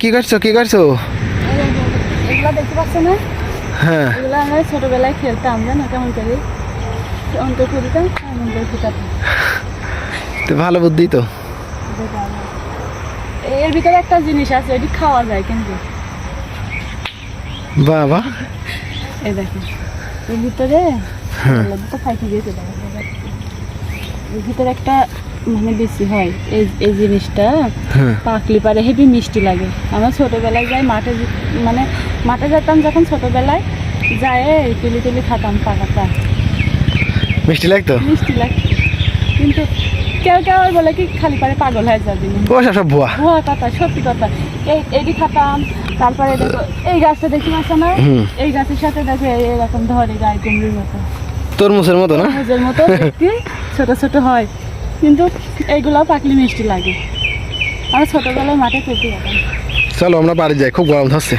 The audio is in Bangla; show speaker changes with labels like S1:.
S1: কি করছো
S2: এগুলা দেখতে পাচ্ছ না?
S1: হ্যাঁ
S2: এগুলো আমরা ছোটবেলায় খেলতাম, জানো কেমন করে অঙ্ক করিতাম, এমন করে খেতাম।
S1: তো ভালো বুদ্ধি তো।
S2: এর ভিতরে একটা জিনিস আছে, এটি খাওয়া যায় কিন্তু।
S1: বাবা
S2: এই দেখো এর ভিতরে তো ফাইটি গেছে, এর ভিতরে একটা মানে বেশি হয় এই জিনিসটা। পাকলি পারে হেভি মিষ্টি লাগে। আমরা ছোটবেলায় যাই মানে মাঠে যেতাম যখন ছোটবেলায়, যায় তুলি খাতাম পাকাটা।
S1: মিষ্টি লাগতো?
S2: মিষ্টি লাগতো, কিন্তু কেউ বলে কি খালি পারে পাগল হয়ে যাবে।
S1: সব ভুয়া
S2: ভুয়া কথা, সত্যি কথা। এটি খাতাম। তারপরে দেখো এই গাছটা দেখি মাসা না, এই গাছের সাথে দেখো এরকম ধরে গায়ে কুমড়ির মতো,
S1: তরমুজের মতো না?
S2: তরমুজের মতো দেখতে ছোট হয়, কিন্তু এইগুলো পাকলি মিষ্টি লাগে। আমরা ছোটবেলায় মাঠে খেতে যেতাম।
S1: চলো আমরা বাড়ি যাই, খুব গরম ধরছে।